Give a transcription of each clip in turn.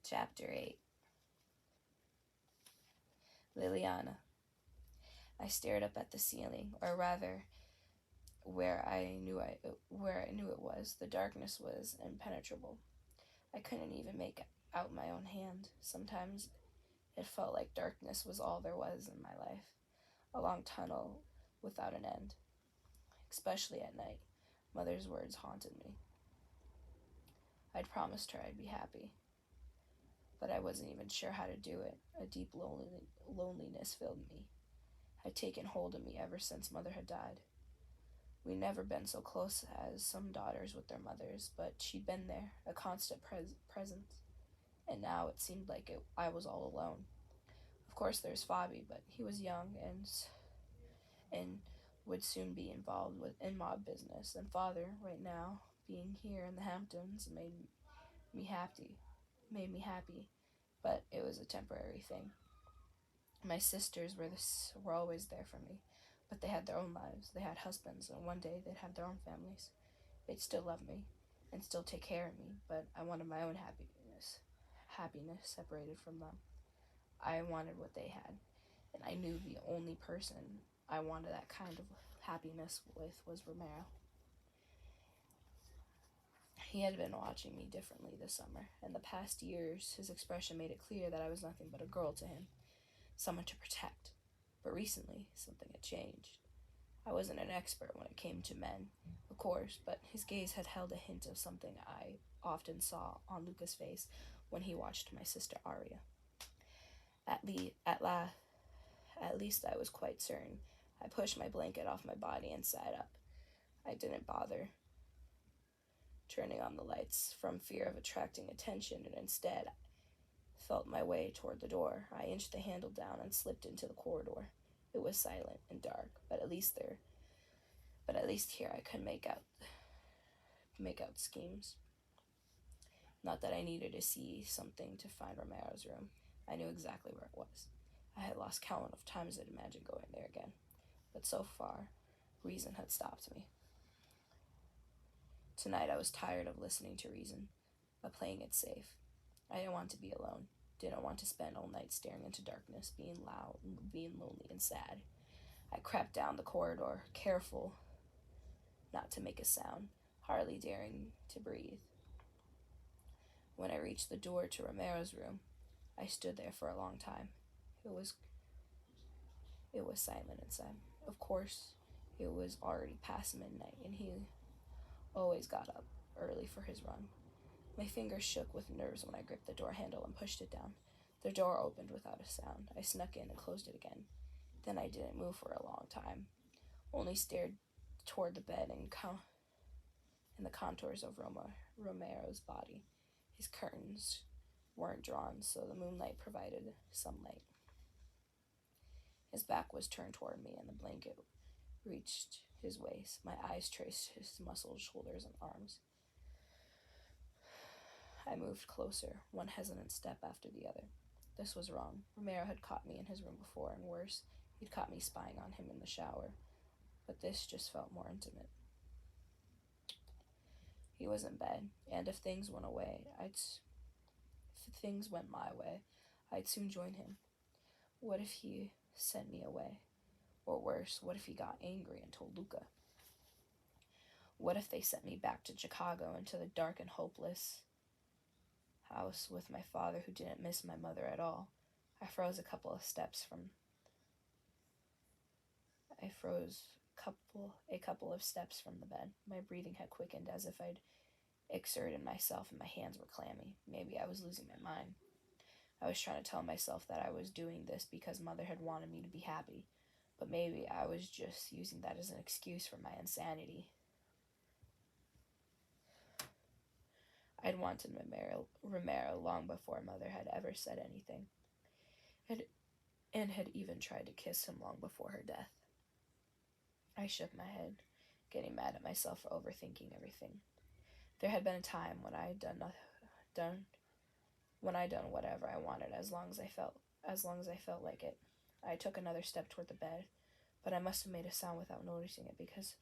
Chapter 8. Liliana. I stared up at the ceiling, or rather, where I knew it was. The darkness was impenetrable. I couldn't even make out my own hand. Sometimes it felt like darkness was all there was in my life, a long tunnel without an end. Especially at night, Mother's words haunted me. I'd promised her I'd be happy, but I wasn't even sure how to do it. A deep loneliness filled me, had taken hold of me ever since Mother had died. We'd never been so close as some daughters with their mothers, but she'd been there, a constant presence. And now it seemed like I was all alone. Of course, there's Fabi, but he was young and would soon be involved in mob business. And Father, right now, being here in the Hamptons, me happy, made me happy, but it was a temporary thing. My sisters were always there for me, but they had their own lives. They had husbands, and one day they'd have their own families. They'd still love me and still take care of me, but I wanted my own happiness separated from them. I wanted what they had, and I knew the only person I wanted that kind of happiness with was Romero. He had been watching me differently this summer, and the past years his expression made it clear that I was nothing but a girl to him, someone to protect. But recently, something had changed. I wasn't an expert when it came to men, of course, but his gaze had held a hint of something I often saw on Luca's face when he watched my sister Aria. At least I was quite certain. I pushed my blanket off my body and sat up. I didn't bother turning on the lights from fear of attracting attention, and instead felt my way toward the door. I inched the handle down and slipped into the corridor. It was silent and dark, but at least here I could make out schemes. Not that I needed to see something to find Romero's room. I knew exactly where it was. I had lost count of times I'd imagined going there again, but so far, reason had stopped me. Tonight I was tired of listening to reason, of playing it safe. I didn't want to be alone. Didn't want to spend all night staring into darkness, being loud, being lonely and sad. I crept down the corridor, careful not to make a sound, hardly daring to breathe. When I reached the door to Romero's room, I stood there for a long time. It was silent inside. Of course, it was already past midnight, and he always got up early for his run. My fingers shook with nerves when I gripped the door handle and pushed it down. The door opened without a sound. I snuck in and closed it again. Then I didn't move for a long time, only stared toward the bed and the contours of Romero's body. His curtains weren't drawn, so the moonlight provided some light. His back was turned toward me, and the blanket reached his waist. My eyes traced his muscled shoulders and arms. I moved closer, one hesitant step after the other. This was wrong. Romero had caught me in his room before, and worse, he'd caught me spying on him in the shower. But this just felt more intimate. He was in bed, and if things went my way, I'd soon join him. What if he sent me away? Or worse, what if he got angry and told Luca? What if they sent me back to Chicago, into the dark and hopeless house with my father who didn't miss my mother at all? I froze a couple of steps from the bed. My breathing had quickened as if I'd exerted myself, and my hands were clammy. Maybe I was losing my mind. I was trying to tell myself that I was doing this because Mother had wanted me to be happy, but maybe I was just using that as an excuse for my insanity. I'd wanted Romero long before Mother had ever said anything, and had even tried to kiss him long before her death. I shook my head, getting mad at myself for overthinking everything. There had been a time when I'd done whatever I wanted as long as I felt like it. I took another step toward the bed, but I must have made a sound without noticing it because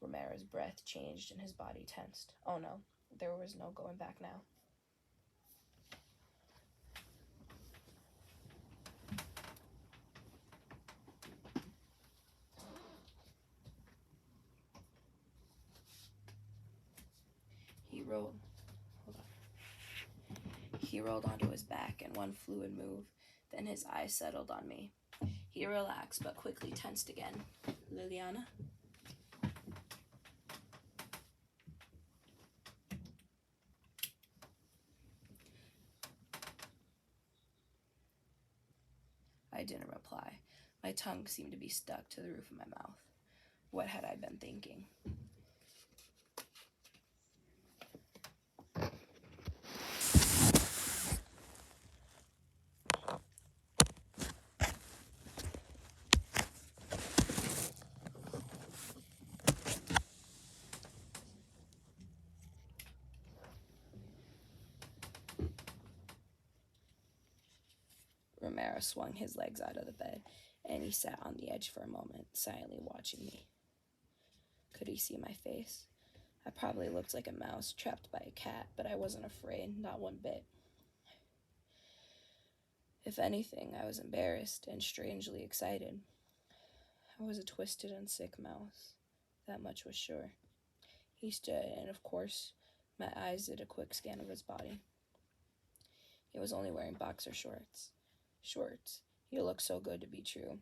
Romero's breath changed and his body tensed. Oh no, there was no going back now. rolled. Hold on. He rolled onto his back in one fluid move. Then his eyes settled on me. He relaxed, but quickly tensed again. Liliana? I didn't reply. My tongue seemed to be stuck to the roof of my mouth. What had I been thinking? Romero swung his legs out of the bed, and he sat on the edge for a moment, silently watching me. Could he see my face? I probably looked like a mouse trapped by a cat, but I wasn't afraid, not one bit. If anything, I was embarrassed and strangely excited. I was a twisted and sick mouse. That much was sure. He stood, and of course, my eyes did a quick scan of his body. He was only wearing boxer shorts. He looked so good to be true.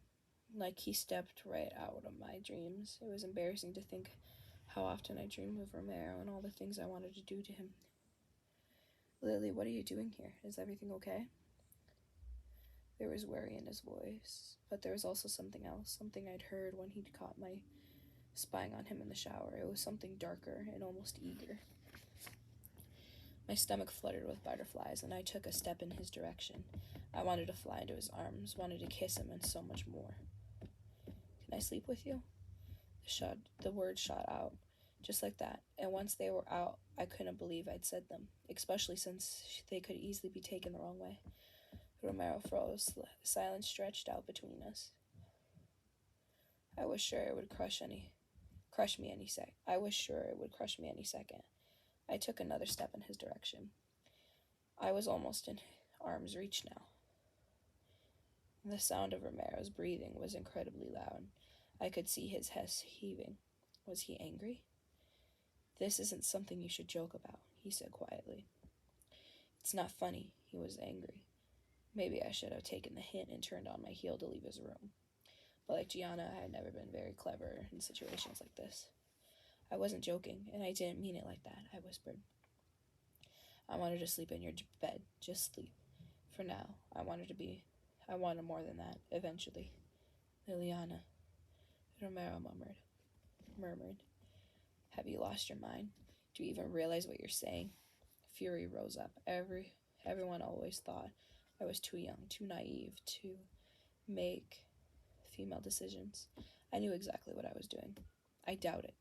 Like he stepped right out of my dreams. It was embarrassing to think how often I dreamed of Romero and all the things I wanted to do to him. Lily, what are you doing here? Is everything okay? There was worry in his voice, but there was also something else, something I'd heard when he'd caught my spying on him in the shower. It was something darker and almost eager. My stomach fluttered with butterflies, and I took a step in his direction. I wanted to fly into his arms, wanted to kiss him, and so much more. Can I sleep with you? The words shot out, just like that, and once they were out, I couldn't believe I'd said them, especially since they could easily be taken the wrong way. Romero froze. Silence stretched out between us. I was sure it would crush me any second. I took another step in his direction. I was almost in arm's reach now. The sound of Romero's breathing was incredibly loud. I could see his chest heaving. Was he angry? This isn't something you should joke about, he said quietly. It's not funny. He was angry. Maybe I should have taken the hint and turned on my heel to leave his room. But like Gianna, I had never been very clever in situations like this. I wasn't joking, and I didn't mean it like that, I whispered. I wanted to sleep in your bed. Just sleep. For now, I wanted more than that, eventually. Liliana, Romero murmured. Have you lost your mind? Do you even realize what you're saying? Fury rose up. Everyone always thought I was too young, too naive to make female decisions. I knew exactly what I was doing. I doubt it.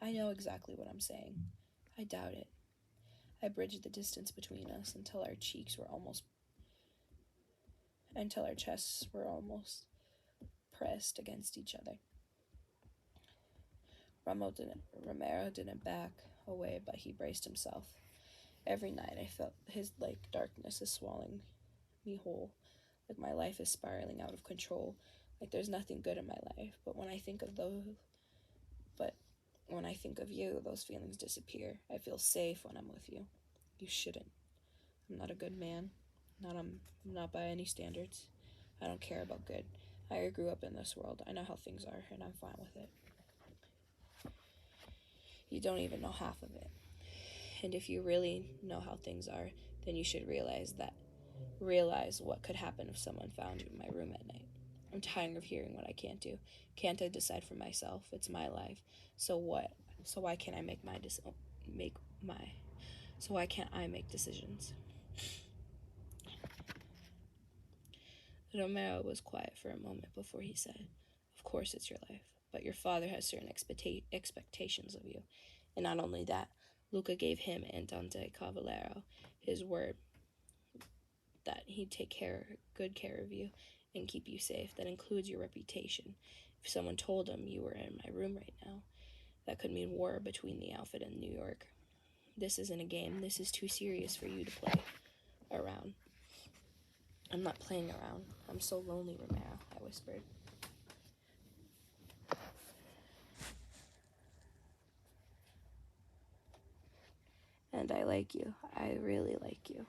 I know exactly what I'm saying. I doubt it. I bridged the distance between us until our chests were almost pressed against each other. Romero didn't back away, but he braced himself. Every night I felt his darkness is swallowing me whole, like my life is spiraling out of control, like there's nothing good in my life. But when I think of you, those feelings disappear. I feel safe when I'm with you. You shouldn't. I'm not a good man. I'm not by any standards. I don't care about good. I grew up in this world. I know how things are, and I'm fine with it. You don't even know half of it. And if you really know how things are, then you should realize what could happen if someone found you in my room at night. I'm tired of hearing what I can't do. Can't I decide for myself? It's my life. So what? So why can't I make decisions? Romero was quiet for a moment before he said, Of course it's your life, but your father has certain expectations of you. And not only that, Luca gave him and Dante Cavallero his word that he'd take good care of you and keep you safe. That includes your reputation. If someone told him you were in my room right now, that could mean war between the outfit and New York. This isn't a game. This is too serious for you to play around. I'm not playing around. I'm so lonely, Romero, I whispered. And I like you. I really like you.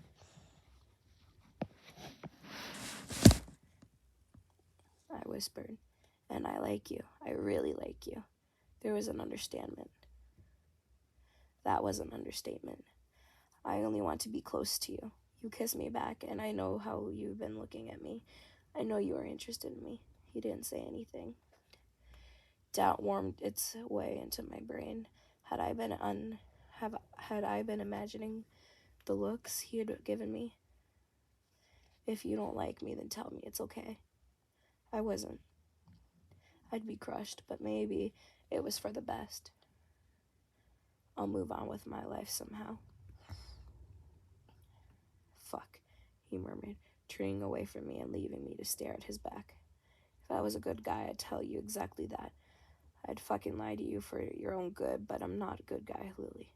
I whispered. And I like you. I really like you. There was an understatement. That was an understatement. I only want to be close to you. You kiss me back, and I know how you've been looking at me. I know you are interested in me. He didn't say anything. Doubt warmed its way into my brain. Had I been imagining the looks he had given me? If you don't like me, then tell me. It's okay. I wasn't. I'd be crushed, but maybe it was for the best. I'll move on with my life somehow. Fuck, he murmured, turning away from me and leaving me to stare at his back. If I was a good guy, I'd tell you exactly that. I'd fucking lie to you for your own good, but I'm not a good guy, Lily.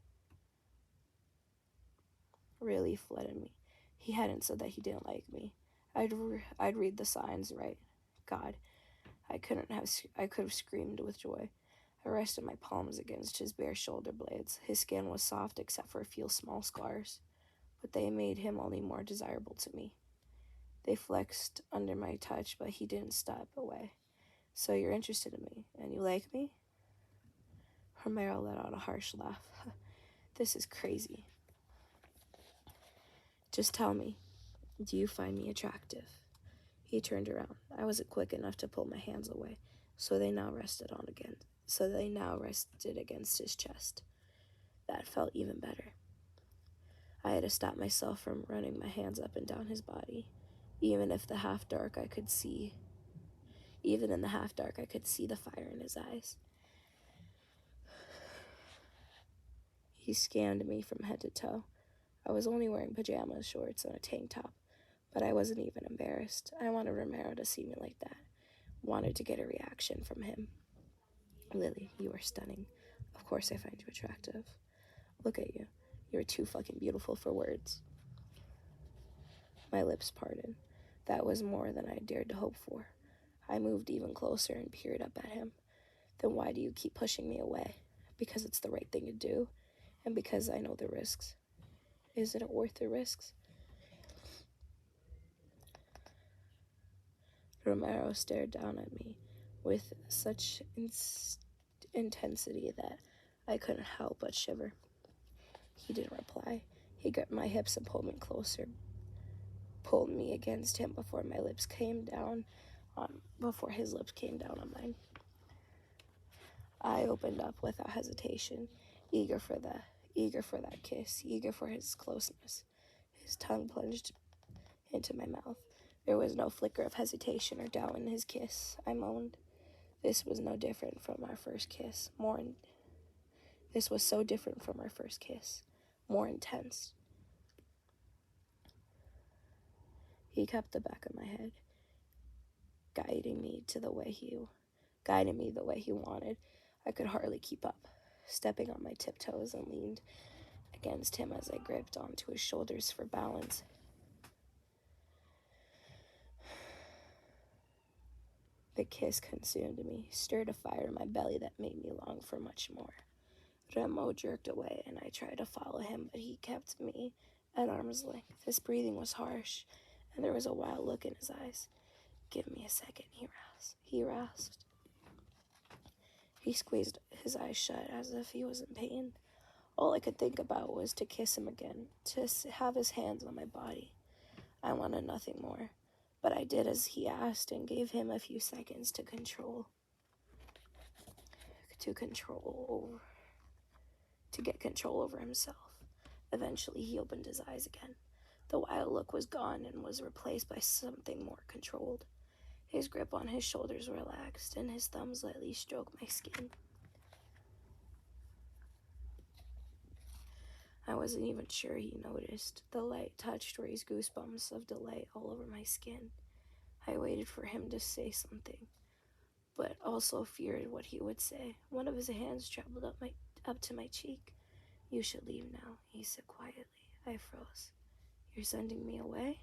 Relief flooded me. He hadn't said that he didn't like me. I'd read the signs right. God, I could have screamed with joy. I rested my palms against his bare shoulder blades. His skin was soft except for a few small scars, but they made him only more desirable to me. They flexed under my touch, but he didn't step away. So you're interested in me, and you like me? Romero let out a harsh laugh. This is crazy. Just tell me, do you find me attractive? He turned around. I wasn't quick enough to pull my hands away, so they now rested against his chest. That felt even better. I had to stop myself from running my hands up and down his body. Even in the half dark, I could see the fire in his eyes. He scanned me from head to toe. I was only wearing pajamas, shorts, and a tank top, but I wasn't even embarrassed. I wanted Romero to see me like that. Wanted to get a reaction from him. Lily, you are stunning. Of course I find you attractive. Look at you. You're too fucking beautiful for words. My lips parted. That was more than I dared to hope for. I moved even closer and peered up at him. Then why do you keep pushing me away? Because it's the right thing to do, and because I know the risks. Isn't it worth the risks? Romero stared down at me with such intensity that I couldn't help but shiver. He didn't reply. He gripped my hips and pulled me closer, pulled me against him before his lips came down on mine. I opened up without hesitation, eager for that kiss, eager for his closeness. His tongue plunged into my mouth. There was no flicker of hesitation or doubt in his kiss. I moaned. This was so different from our first kiss. More intense. He kept the back of my head, guiding me the way he wanted. I could hardly keep up, stepping on my tiptoes and leaned against him as I gripped onto his shoulders for balance. The kiss consumed me, stirred a fire in my belly that made me long for much more. Remo jerked away, and I tried to follow him, but he kept me at arm's length. His breathing was harsh, and there was a wild look in his eyes. Give me a second, he rasped. He squeezed his eyes shut as if he was in pain. All I could think about was to kiss him again, to have his hands on my body. I wanted nothing more, but I did as he asked and gave him a few seconds to get control over himself. Eventually, he opened his eyes again. The wild look was gone and was replaced by something more controlled. His grip on his shoulders relaxed, and his thumbs lightly stroked my skin. I wasn't even sure he noticed. The light touch raised goosebumps of delight all over my skin. I waited for him to say something, but also feared what he would say. One of his hands traveled up to my cheek. You should leave now, he said quietly. I froze. You're sending me away?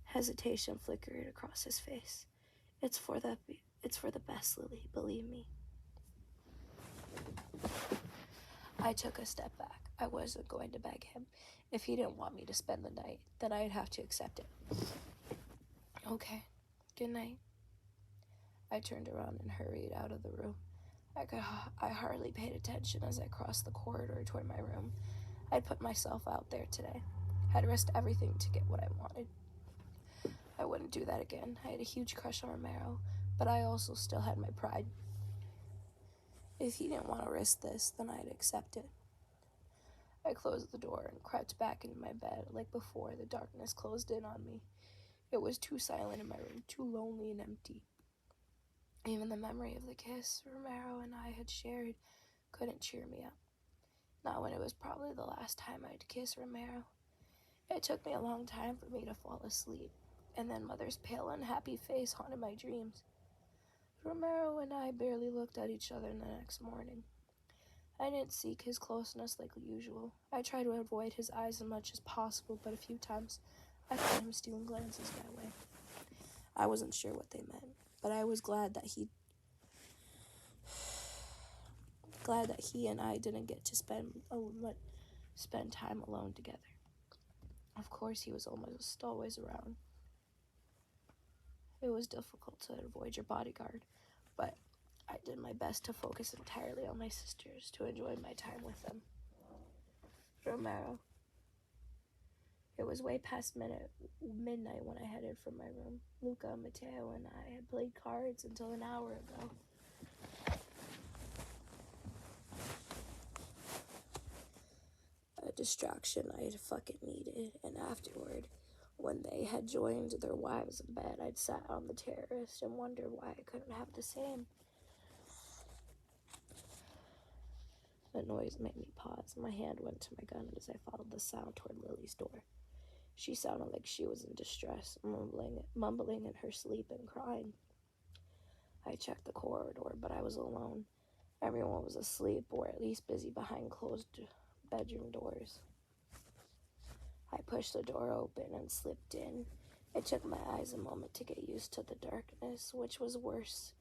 Hesitation flickered across his face. It's for the best, Lily, believe me. I took a step back. I wasn't going to beg him. If he didn't want me to spend the night, then I'd have to accept it. Okay, good night. I turned around and hurried out of the room. I hardly paid attention as I crossed the corridor toward my room. I'd put myself out there today. I'd risked everything to get what I wanted. I wouldn't do that again. I had a huge crush on Romero, but I also still had my pride. If he didn't want to risk this, then I'd accept it. I closed the door and crept back into my bed. Like before, the darkness closed in on me. It was too silent in my room, too lonely and empty. Even the memory of the kiss Romero and I had shared couldn't cheer me up. Not when it was probably the last time I'd kiss Romero. It took me a long time for me to fall asleep, and then Mother's pale, unhappy face haunted my dreams. Romero and I barely looked at each other the next morning. I didn't seek his closeness like usual. I tried to avoid his eyes as much as possible, but a few times I found him stealing glances my way. I wasn't sure what they meant, but I was glad that he and I didn't get to spend time alone together. Of course, he was almost always around. It was difficult to avoid your bodyguard, but I did my best to focus entirely on my sisters, to enjoy my time with them. Romero. It was way past midnight when I headed from my room. Luca, Matteo, and I had played cards until an hour ago. A distraction I fucking needed, and afterward, when they had joined their wives in bed, I'd sat on the terrace and wondered why I couldn't have the same. The noise made me pause. My hand went to my gun as I followed the sound toward Lily's door. She sounded like she was in distress, mumbling in her sleep and crying. I checked the corridor, but I was alone. Everyone was asleep, or at least busy behind closed bedroom doors. I pushed the door open and slipped in. It took my eyes a moment to get used to the darkness, which was worse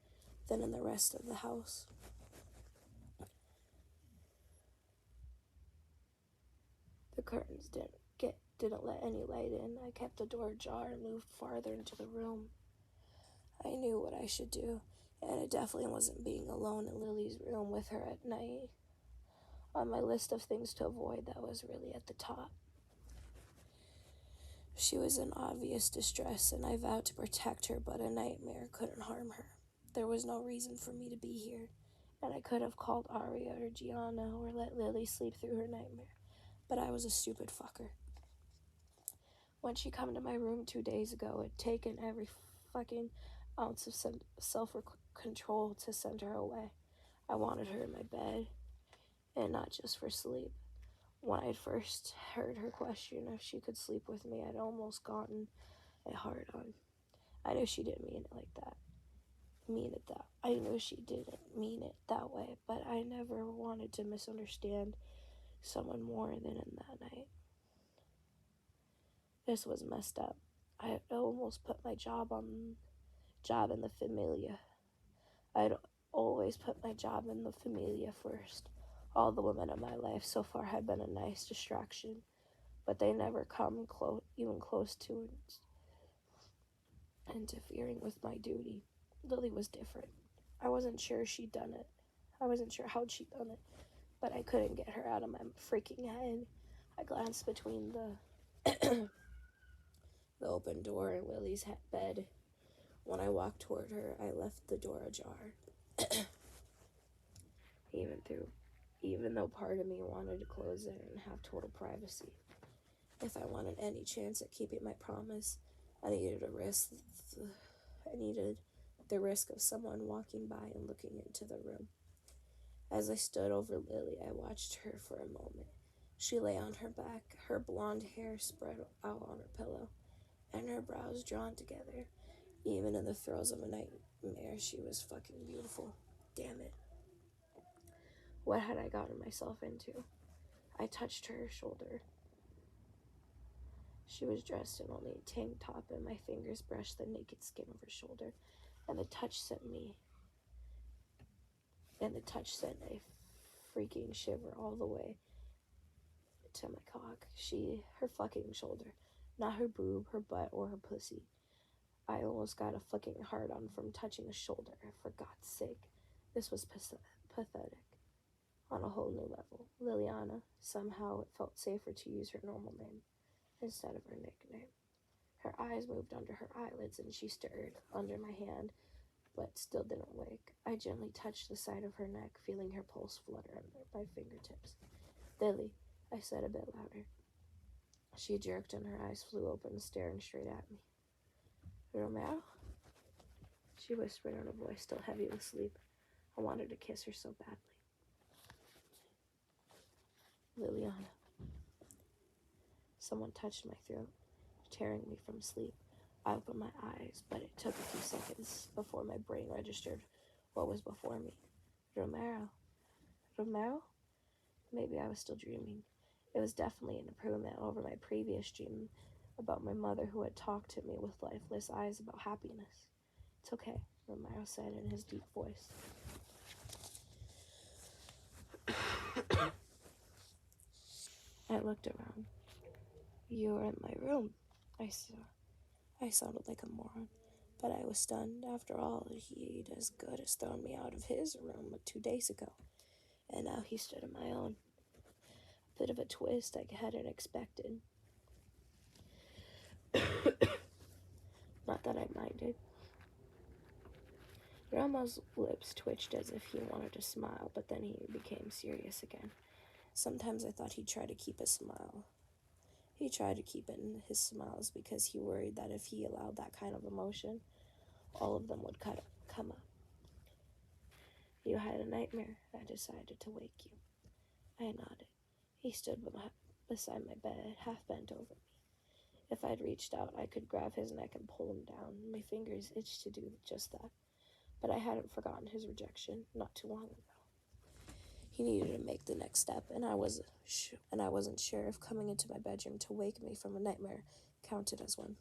than in the rest of the house. The curtains didn't let any light in. I kept the door ajar and moved farther into the room. I knew what I should do, and it definitely wasn't being alone in Lily's room with her at night. On my list of things to avoid, that was really at the top. She was in obvious distress, and I vowed to protect her, but a nightmare couldn't harm her. There was no reason for me to be here, and I could have called Aria or Gianna or let Lily sleep through her nightmare, but I was a stupid fucker. When she came to my room 2 days ago, it'd taken every fucking ounce of self-control to send her away. I wanted her in my bed, and not just for sleep. When I'd first heard her question if she could sleep with me, I'd almost gotten a hard-on. I knew she didn't mean it like that. I knew she didn't mean it that way, but I never wanted to misunderstand someone more than in that night. This was messed up. I almost put my job in the Familia. I'd always put my job in the Familia first. All the women in my life so far had been a nice distraction, but they never come even close to interfering with my duty. Lily was different. I wasn't sure she'd done it. I wasn't sure how she'd done it, but I couldn't get her out of my freaking head. I glanced between the open door and Lily's bed. When I walked toward her, I left the door ajar. Even though part of me wanted to close it and have total privacy. If I wanted any chance at keeping my promise, I needed the risk of someone walking by and looking into the room. As I stood over Lily, I watched her for a moment. She lay on her back, her blonde hair spread out on her pillow, and her brows drawn together. Even in the throes of a nightmare, she was fucking beautiful. Damn it. What had I gotten myself into? I touched her shoulder. She was dressed in only a tank top, and my fingers brushed the naked skin of her shoulder, and the touch sent a freaking shiver all the way to my cock. Her fucking shoulder. Not her boob, her butt, or her pussy. I almost got a fucking hard-on from touching a shoulder, for God's sake. This was pathetic. On a whole new level. Liliana. Somehow it felt safer to use her normal name instead of her nickname. Her eyes moved under her eyelids and she stirred under my hand, but still didn't wake. I gently touched the side of her neck, feeling her pulse flutter under my fingertips. Lily, I said a bit louder. She jerked and her eyes flew open, staring straight at me. Romeo? She whispered in a voice still heavy with sleep. I wanted to kiss her so badly. Liliana. Someone touched my throat, tearing me from sleep. I opened my eyes, but it took a few seconds before my brain registered what was before me. Romero? Maybe I was still dreaming. It was definitely an improvement over my previous dream about my mother who had talked to me with lifeless eyes about happiness. It's okay, Romero said in his deep voice. I looked around. You were in my room, I said. I sounded like a moron, but I was stunned. After all, he'd as good as thrown me out of his room 2 days ago, and now he stood in my own. A bit of a twist I hadn't expected. Not that I minded. Ramo's lips twitched as if he wanted to smile, but then he became serious again. Sometimes I thought he'd try to keep a smile. He tried to keep in his smiles because he worried that if he allowed that kind of emotion, all of them would come up. You had a nightmare. I decided to wake you. I nodded. He stood beside my bed, half bent over me. If I'd reached out, I could grab his neck and pull him down. My fingers itched to do just that. But I hadn't forgotten his rejection not too long ago. He needed to make the next step, and I wasn't sure if coming into my bedroom to wake me from a nightmare counted as one.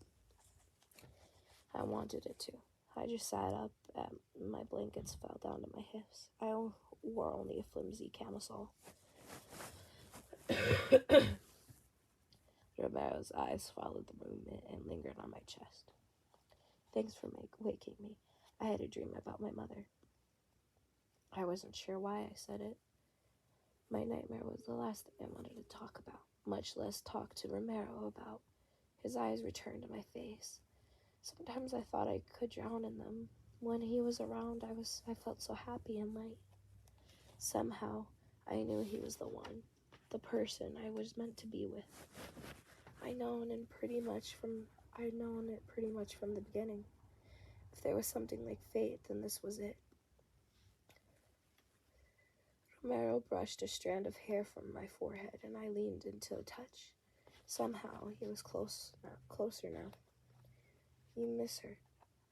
I wanted it to. I just sat up, and my blankets fell down to my hips. I wore only a flimsy camisole. Romero's eyes followed the movement and lingered on my chest. Thanks for waking me. I had a dream about my mother. I wasn't sure why I said it. My nightmare was the last thing I wanted to talk about, much less talk to Romero about. His eyes returned to my face. Sometimes I thought I could drown in them. When he was around, I felt so happy and light. Somehow, I knew he was the one, the person I was meant to be with. I'd known it pretty much from the beginning. If there was something like fate, then this was it. Romero brushed a strand of hair from my forehead, and I leaned into a touch. Somehow, he was closer now. You miss her,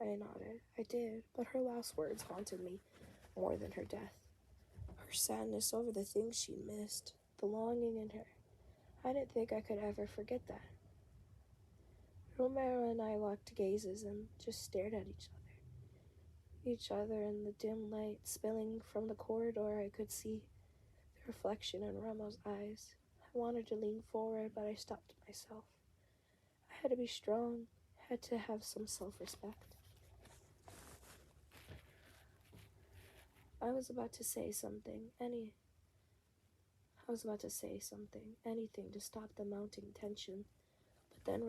I nodded. I did, but her last words haunted me more than her death. Her sadness over the things she missed, the longing in her. I didn't think I could ever forget that. Romero and I locked gazes and just stared at each other in the dim light spilling from the corridor. I could see the reflection in Ramo's eyes. I wanted to lean forward, but I stopped myself. I had to be strong, had to have some self-respect. I was about to say something, anything to stop the mounting tension, but then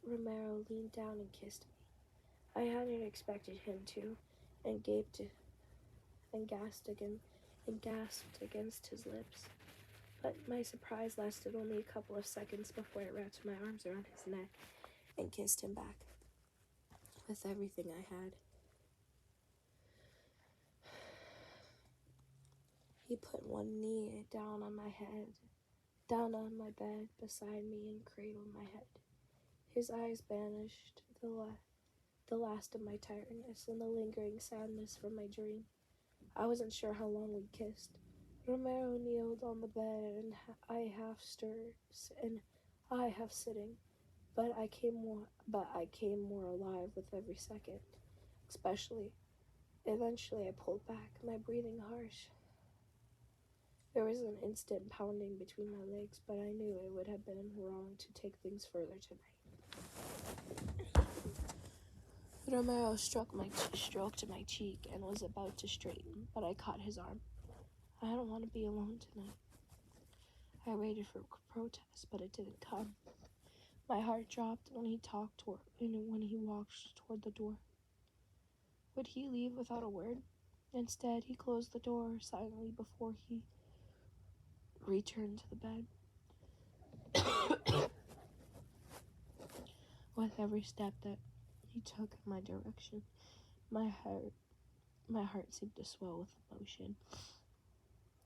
Romero leaned down and kissed me. I hadn't expected him to, and gasped against his lips. But my surprise lasted only a couple of seconds before I wrapped my arms around his neck and kissed him back with everything I had. He put one knee down on my bed beside me and cradled my head. His eyes banished the last of my tiredness and the lingering sadness from my dream. I wasn't sure how long we'd kissed. Romero kneeled on the bed, and I half sitting, but I came more alive with every second. Eventually I pulled back, my breathing harsh. There was an instant pounding between my legs, but I knew it would have been wrong to take things further tonight. Romero stroked my cheek and was about to straighten, but I caught his arm. I don't want to be alone tonight. I waited for protest, but it didn't come. My heart dropped when he walked toward the door. Would he leave without a word? Instead, he closed the door silently before he returned to the bed. With every step that he took in my direction, my heart seemed to swell with emotion.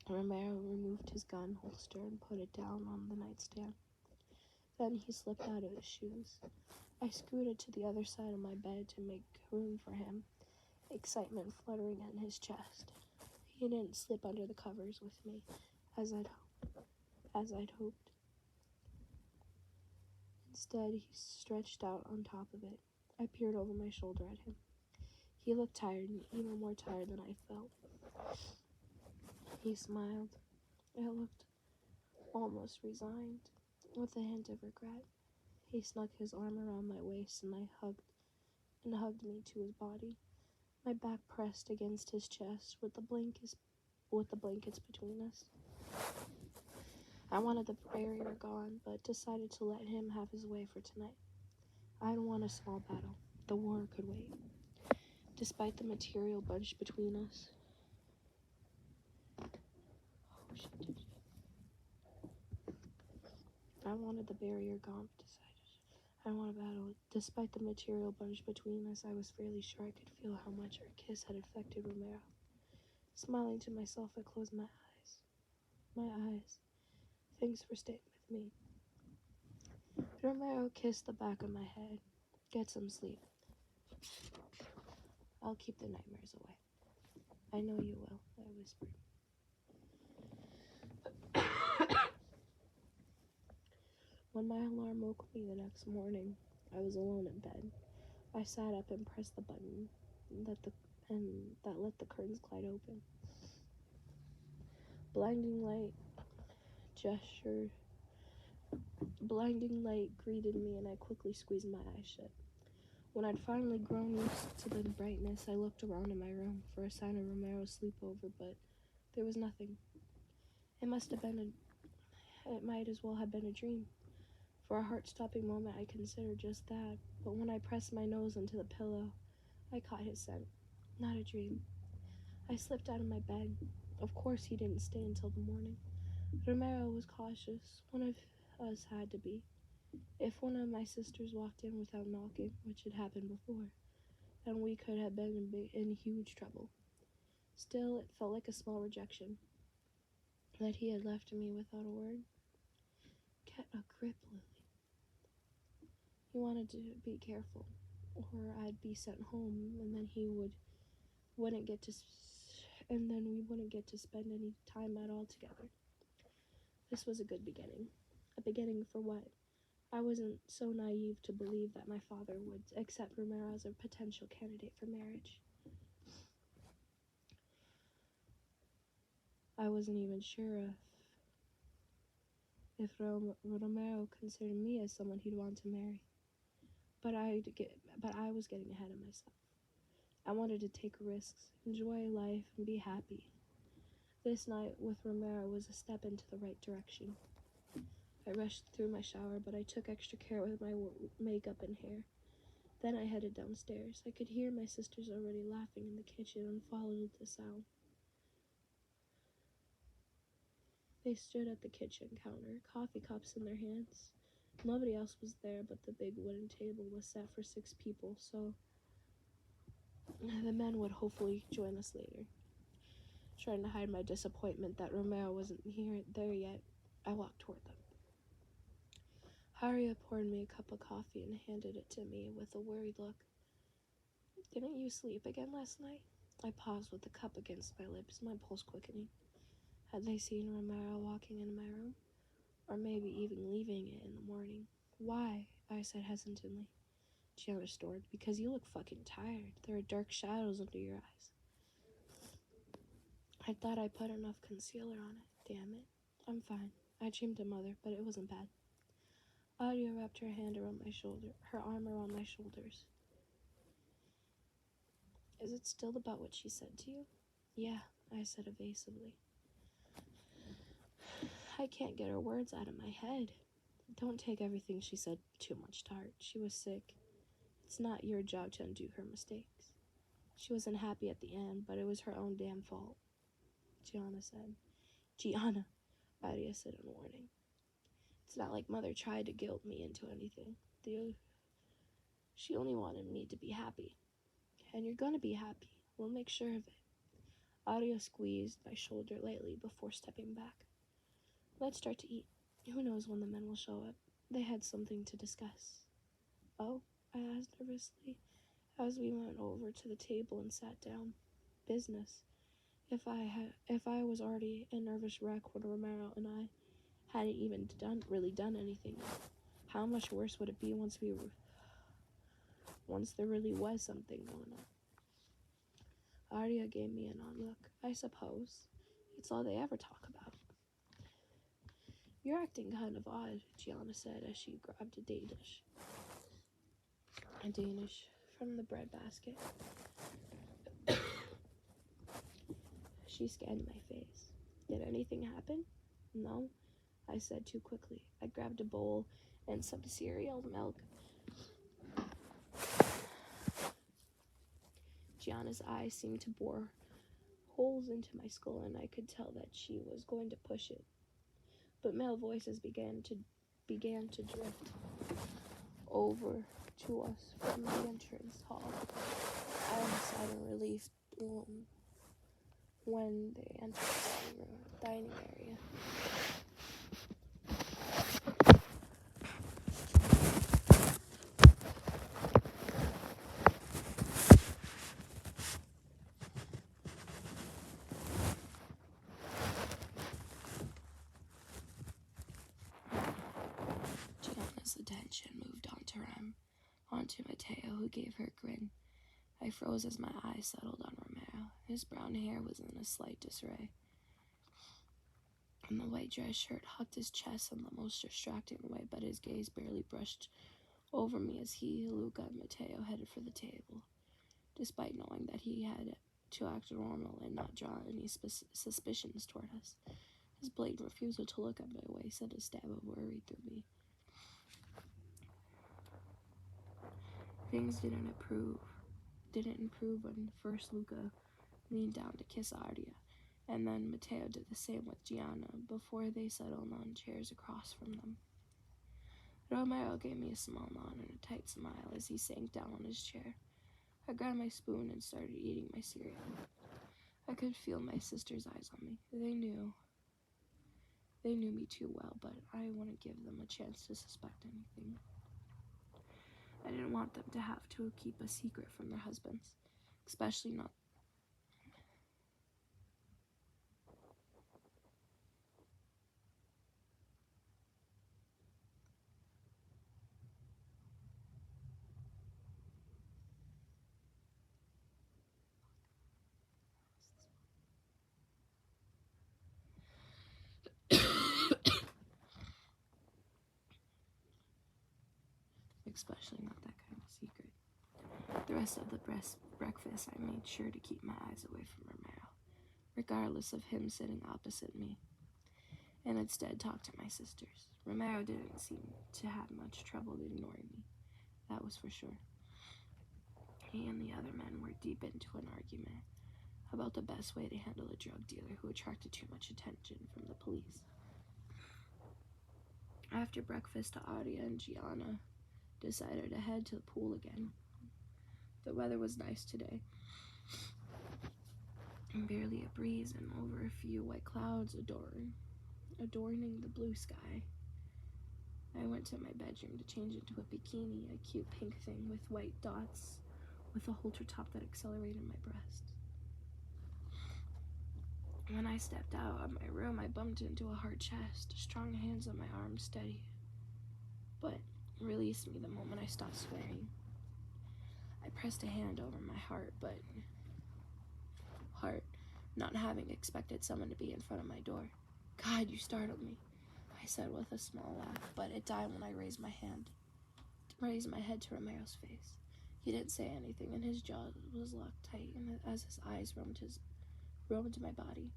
Romero removed his gun holster and put it down on the nightstand. Then he slipped out of his shoes. I scooted to the other side of my bed to make room for him, excitement fluttering in his chest. He didn't slip under the covers with me, as I'd hoped. Instead, he stretched out on top of it. I peered over my shoulder at him. He looked tired, and even more tired than I felt. He smiled. It looked almost resigned, with a hint of regret. He snuck his arm around my waist, and hugged me to his body. My back pressed against his chest, with the blankets between us. I wanted the barrier gone, but decided to let him have his way for tonight. I don't want a small battle. The war could wait. Despite the material bunched between us. I wanted the barrier gone, I don't want a battle. Despite the material bunch between us, I was fairly sure I could feel how much our kiss had affected Romero. Smiling to myself, I closed my eyes. My eyes. Thanks for staying with me. Romero kissed the back of my head. Get some sleep. I'll keep the nightmares away. I know you will, I whispered. When my alarm woke me the next morning, I was alone in bed. I sat up and pressed the button that let the curtains glide open. Blinding light greeted me, and I quickly squeezed my eyes shut. When I'd finally grown used to the brightness, I looked around in my room for a sign of Romero's sleepover, but there was nothing. It might as well have been a dream. For a heart-stopping moment, I considered just that, but when I pressed my nose into the pillow, I caught his scent. Not a dream. I slipped out of my bed. Of course he didn't stay until the morning. Romero was cautious. One of us had to be. If one of my sisters walked in without knocking, which had happened before, then we could have been in huge trouble. Still, it felt like a small rejection, that he had left me without a word. Get a grip, Lily. He wanted to be careful, or I'd be sent home, and then we wouldn't get to spend any time at all together. This was a good beginning. A beginning for what? I wasn't so naive to believe that my father would accept Romero as a potential candidate for marriage. I wasn't even sure if Romero considered me as someone he'd want to marry. But I was getting ahead of myself. I wanted to take risks, enjoy life, and be happy. This night with Romero was a step into the right direction. I rushed through my shower, but I took extra care with my makeup and hair. Then I headed downstairs. I could hear my sisters already laughing in the kitchen and followed the sound. They stood at the kitchen counter, coffee cups in their hands. Nobody else was there, but the big wooden table was set for 6 people, so the men would hopefully join us later. Trying to hide my disappointment that Romero wasn't there yet, I walked toward them. Harriet poured me a cup of coffee and handed it to me with a worried look. Didn't you sleep again last night? I paused with the cup against my lips, my pulse quickening. Had they seen Romero walking into my room? Or maybe even leaving it in the morning? Why? I said hesitantly. Gianna restored. Because you look fucking tired. There are dark shadows under your eyes. I thought I put enough concealer on it. damn it. I'm fine. I dreamed a mother, but it wasn't bad. Audia wrapped her arm around my shoulders. Is it still about what she said to you? Yeah, I said evasively. I can't get her words out of my head. Don't take everything she said too much to heart. She was sick. It's not your job to undo her mistakes. She wasn't happy at the end, but it was her own damn fault, Gianna said. Gianna, Audia said in warning. It's not like Mother tried to guilt me into anything. She only wanted me to be happy. And you're gonna be happy. We'll make sure of it. Audia squeezed my shoulder lightly before stepping back. Let's start to eat. Who knows when the men will show up? They had something to discuss. Oh? I asked nervously as we went over to the table and sat down. Business. If I was already a nervous wreck when Romero and I hadn't even really done anything, how much worse would it be once there really was something going on? Audia gave me an odd look. I suppose. It's all they ever talk about. You're acting kind of odd, Gianna said as she grabbed a Danish from the bread basket. She scanned my face. Did anything happen? No, I said too quickly. I grabbed a bowl and some cereal milk. Gianna's eyes seemed to bore holes into my skull, and I could tell that she was going to push it. But male voices began to drift over to us from the entrance hall. I sighed in relief when they entered the dining area. Gianna's attention moved onto Mateo, who gave her a grin. I froze as my eyes settled on Romero. His brown hair was in a slight disarray, and the white dress shirt hugged his chest in the most distracting way, but his gaze barely brushed over me as he, Luca, and Mateo headed for the table. Despite knowing that he had to act normal and not draw any suspicions toward us, his blatant refusal to look at my way sent a stab of worry through me. Things didn't improve when first Luca leaned down to kiss Audia, and then Mateo did the same with Gianna before they settled on chairs across from them. Romero gave me a small nod and a tight smile as he sank down on his chair. I grabbed my spoon and started eating my cereal. I could feel my sister's eyes on me. They knew me too well, but I wouldn't give them a chance to suspect anything. I didn't want them to have to keep a secret from their husbands, especially not. Especially not that kind of secret. The rest of the breakfast, I made sure to keep my eyes away from Romero, regardless of him sitting opposite me, and instead talked to my sisters. Romero didn't seem to have much trouble ignoring me, that was for sure. He and the other men were deep into an argument about the best way to handle a drug dealer who attracted too much attention from the police. After breakfast, Audia and Gianna decided to head to the pool again. The weather was nice today. Barely a breeze and over a few white clouds adorning the blue sky. I went to my bedroom to change into a bikini, a cute pink thing with white dots with a halter top that accelerated my breast. When I stepped out of my room, I bumped into a hard chest, strong hands on my arms steady, but released me the moment I stopped swearing. I pressed a hand over my heart, not having expected someone to be in front of my door. God, you startled me, I said with a small laugh, but it died when I raised my head to Romero's face. He didn't say anything, and his jaw was locked tight as his eyes roamed my body.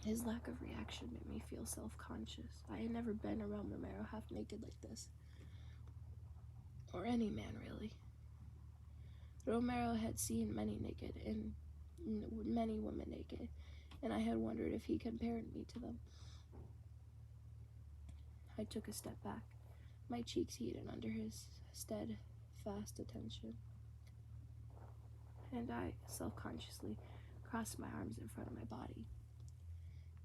His lack of reaction made me feel self-conscious. I had never been around Romero half naked like this. Or any man, really. Romero had seen many naked and many women naked, and I had wondered if he compared me to them. I took a step back, my cheeks heated under his steadfast attention, and I self-consciously crossed my arms in front of my body.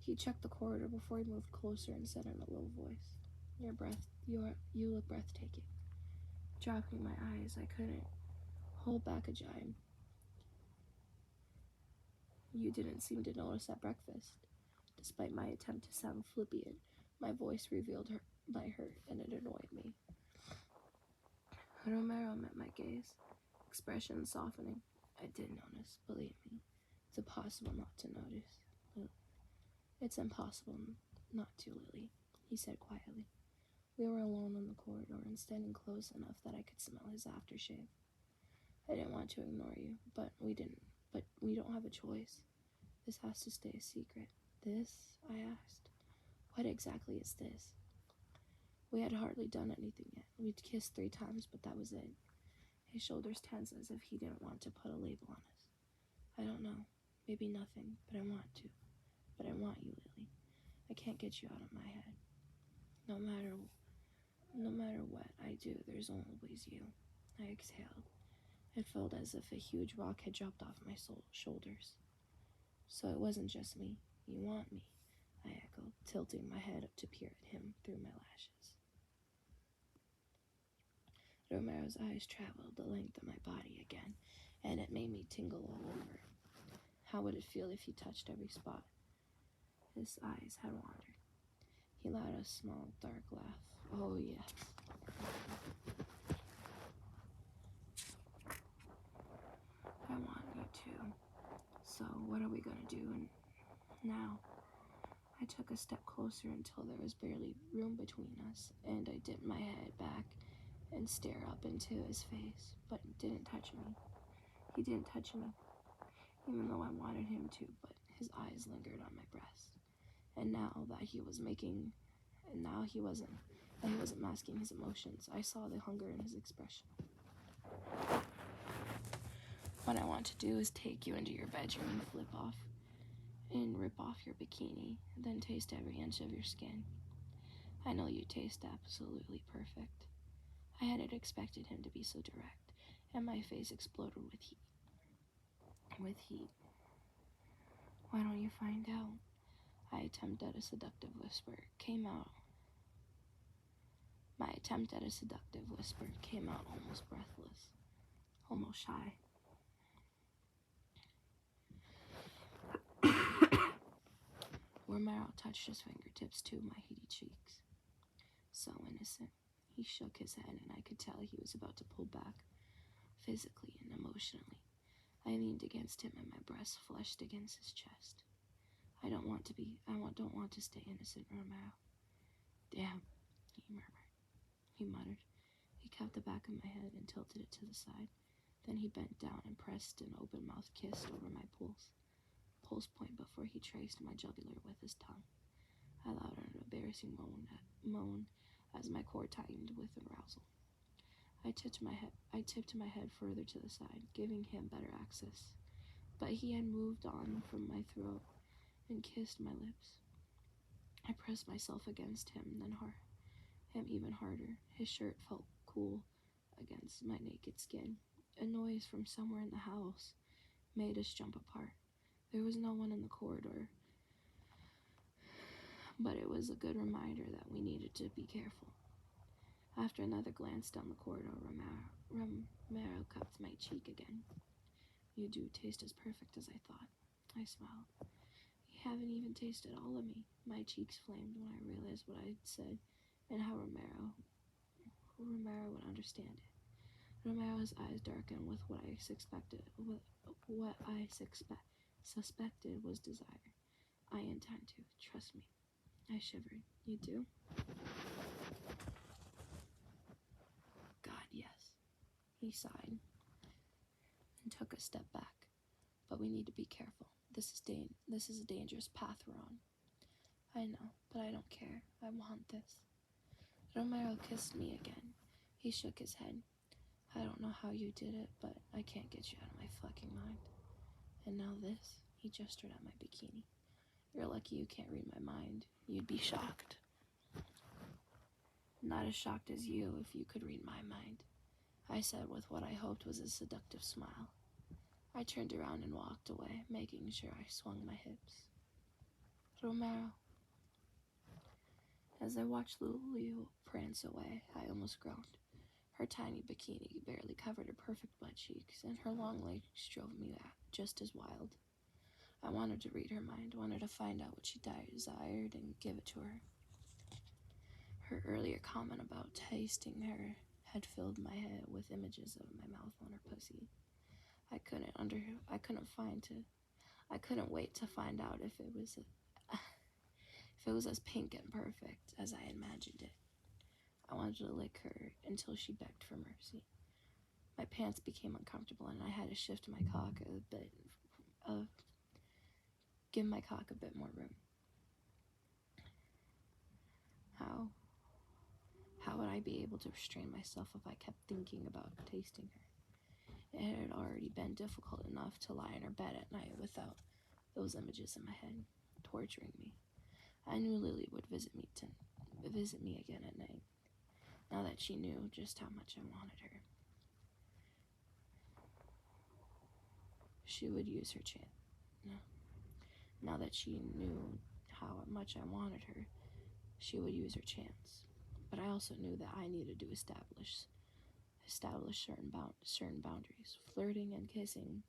He checked the corridor before he moved closer and said in a low voice, You look breathtaking." Dropping my eyes, I couldn't hold back a gibe. "You didn't seem to notice at breakfast." Despite my attempt to sound flippant, my voice revealed my hurt, and it annoyed me. Romero met my gaze, expression softening. "I did notice, believe me. It's impossible not to notice. It's impossible not to, Lily," he said quietly. We were alone in the corridor and standing close enough that I could smell his aftershave. "I didn't want to ignore you, but we don't have a choice. This has to stay a secret." "This?" I asked. "What exactly is this?" We had hardly done anything yet. We'd kissed 3 times, but that was it. His shoulders tensed as if he didn't want to put a label on us. "I don't know. Maybe nothing, but I want to. But I want you, Lily. I can't get you out of my head. No matter what I do, there's always you." I exhaled. It felt as if a huge rock had dropped off my shoulders. "So it wasn't just me. You want me," I echoed, tilting my head up to peer at him through my lashes. Romero's eyes traveled the length of my body again, and it made me tingle all over. How would it feel if he touched every spot? His eyes had wandered. He let out a small, dark laugh. "Oh, yes. I want you to. So, what are we gonna do now?" I took a step closer until there was barely room between us, and I dipped my head back and stared up into his face, but he didn't touch me, even though I wanted him to, but his eyes lingered on my breast. And he wasn't masking his emotions. I saw the hunger in his expression. "What I want to do is take you into your bedroom and rip off your bikini, then taste every inch of your skin. I know you taste absolutely perfect." I hadn't expected him to be so direct, and my face exploded with heat. "Why don't you find out?" My attempt at a seductive whisper came out almost breathless, almost shy. Romero touched his fingertips to my heaty cheeks. So innocent. He shook his head, and I could tell he was about to pull back, physically and emotionally. I leaned against him, and my breast flushed against his chest. I don't want to stay innocent, Romero." "Damn," he muttered. He cupped the back of my head and tilted it to the side. Then he bent down and pressed an open-mouthed kiss over my pulse point before he traced my jugular with his tongue. I let out an embarrassing moan as my core tightened with arousal. I tipped my head further to the side, giving him better access. But he had moved on from my throat and kissed my lips. I pressed myself against him even harder. His shirt felt cool against my naked skin. A noise from somewhere in the house made us jump apart. There was no one in the corridor, but it was a good reminder that we needed to be careful. After another glance down the corridor, Romero cupped my cheek again. "You do taste as perfect as I thought." I smiled. "You haven't even tasted all of me." My cheeks flamed when I realized what I'd said and how Romero would understand it. Romero's eyes darkened with what I suspected was desire. I intend to. Trust me. I shivered. You do? God, yes. He sighed and took a step back. But we need to be careful. This is a dangerous path we're on. I know, but I don't care. I want this. Romero kissed me again. He shook his head. I don't know how you did it, but I can't get you out of my fucking mind. And now this. He gestured at my bikini. You're lucky you can't read my mind. You'd be shocked. Not as shocked as you if you could read my mind, I said with what I hoped was a seductive smile. I turned around and walked away, making sure I swung my hips. Romero. As I watched Lulu prance away, I almost groaned. Her tiny bikini barely covered her perfect butt cheeks, and her long legs drove me just as wild. I wanted to read her mind, wanted to find out what she desired and give it to her. Her earlier comment about tasting her had filled my head with images of my mouth on her pussy. I couldn't wait to find out if it was as pink and perfect as I imagined it. I wanted to lick her until she begged for mercy. My pants became uncomfortable and I had to shift my cock give my cock a bit more room. How would I be able to restrain myself if I kept thinking about tasting her? It had already been difficult enough to lie in her bed at night without those images in my head, torturing me. I knew Lily would visit me again at night, now that she knew just how much I wanted her. She would use her chance. Now that she knew how much I wanted her, she would use her chance. But I also knew that I needed to establish certain boundaries. Flirting and kissing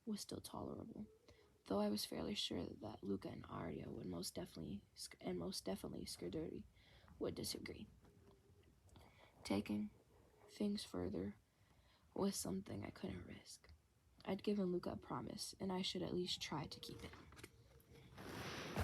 was still tolerable, though I was fairly sure that Luca and Arya would most definitely Skirdirty would disagree. Taking things further was something I couldn't risk. I'd given Luca a promise, and I should at least try to keep it.